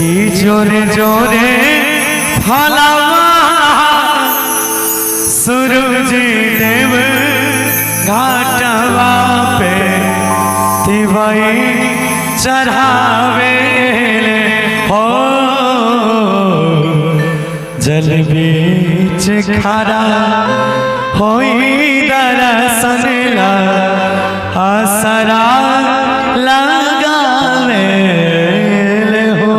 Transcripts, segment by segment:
जोरे जोरे फलावा सूरज देव घाटवा पे तिवाई चढ़ावे हो जल बीच खड़ा होई दर्शन ला आसरा लगावे हो।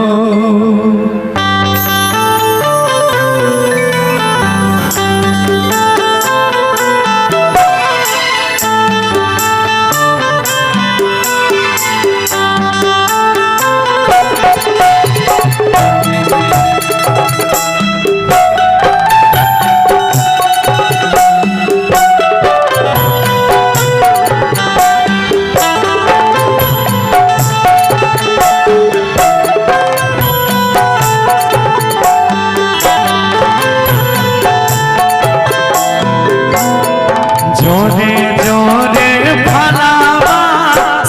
जोरे जोरे फलावा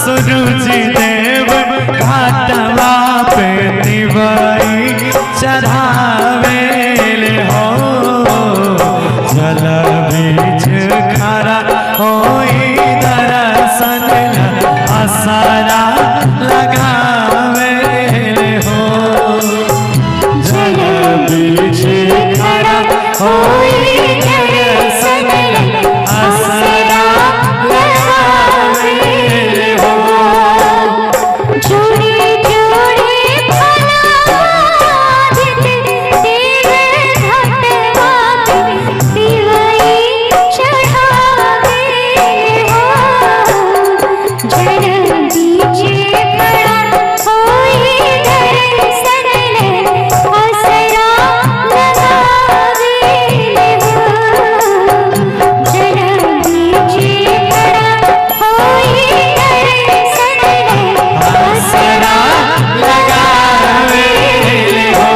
सूरज देव घाटवा पे तिवाई चढ़ावे हो जल बीच खड़ा होई दर्शन आसरा लगावे हो जल बीच खड़ा होई दर्शन आसरा लगावे हो। जोड़े जोड़े फलावा देव घाटवा पे तिवाई चढ़ावे हो जल बीच खड़ा होई दर्शन आसरा लगावे हो जल बीच खड़ा होई दर्शन आसरा लगावे हो।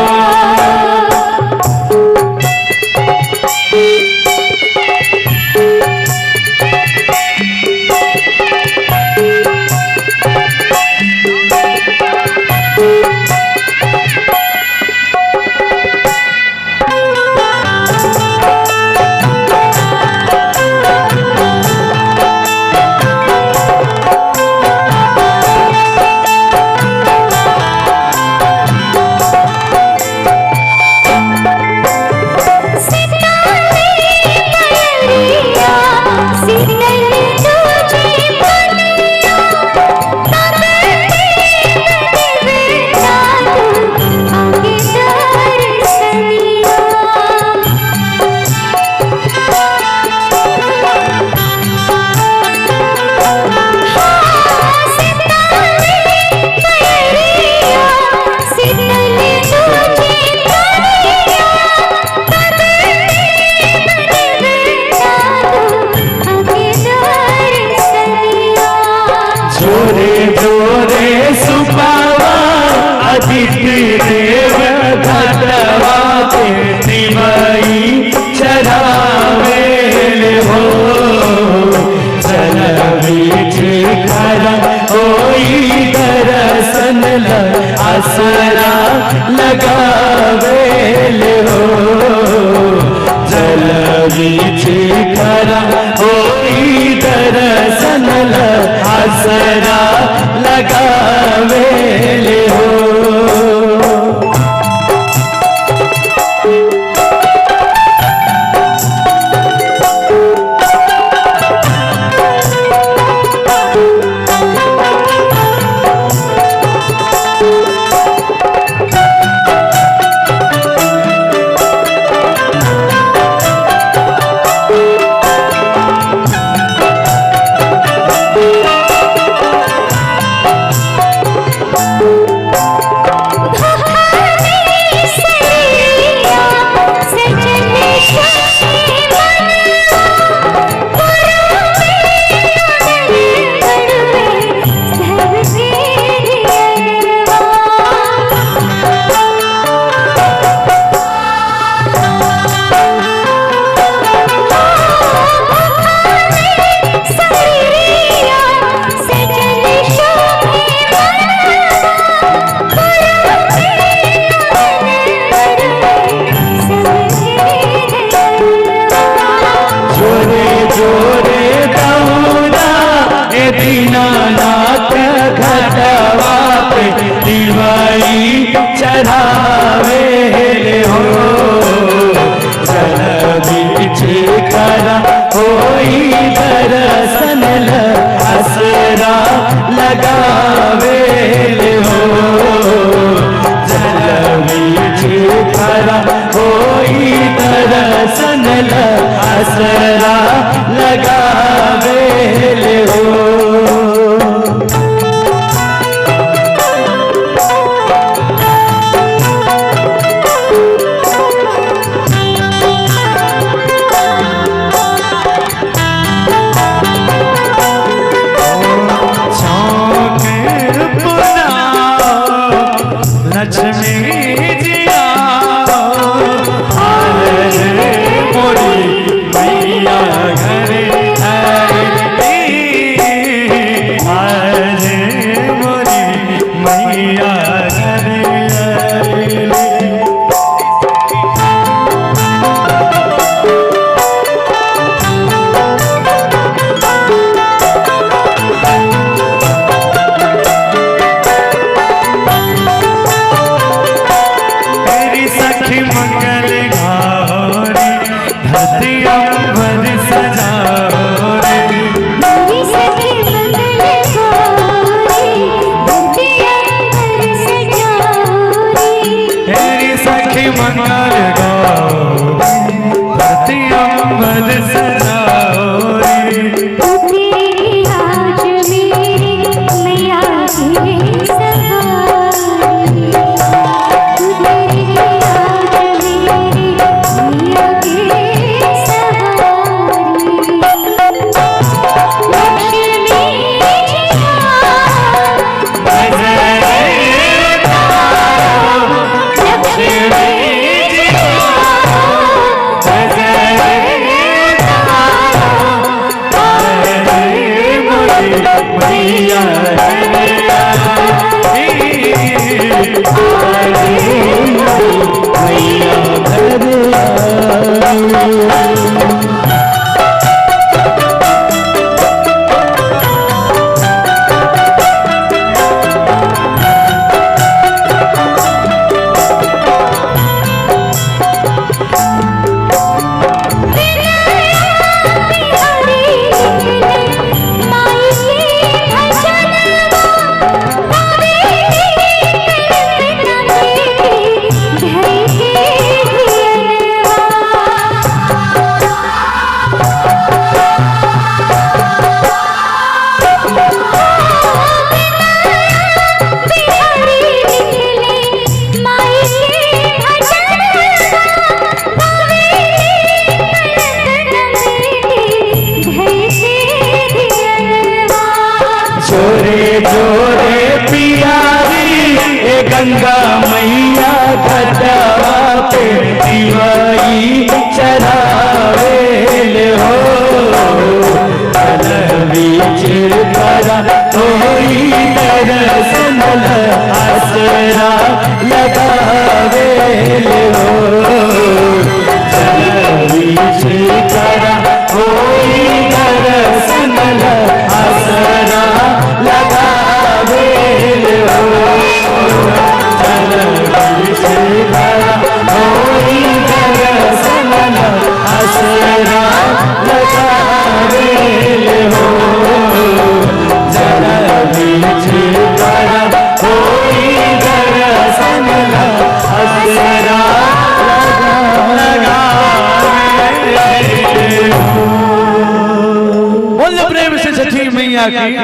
जोरे जोरे सुपावा अदिति देव घाटवा पे तिवाई चढ़ावे हो जल बीच खड़ा होई दर्शन आसरा लगावे हो जल बीच खड़ा होई दर्शन आसरा लगावे हो। चढ़ावे हो जल बीच खड़ा होई दर्शन असरा लगावे हो जल बीच खड़ा होई दर्शन असरा लगावे हो लक्ष्मी जिया मोरी मैया घरे मोरी मैया घरे मंगल गौरी धरती अम्बर सजाओ रे मेरी सखी मंगल गौरी धरती अम्बर सजाओ रे मेरी सखी मंगल गौरी धरती अम्बर सजाओ रे तू तेरी आज मेरी मैया की सवारी तू तेरी गंगा मैया घटवा पे दिवाई चढ़ावे हो जल बीच खड़ा होई दर्शन असरा लगावे हो जल बीच खड़ा होई दर्शन असरा लगावे हो प्रेम से छठी मैया की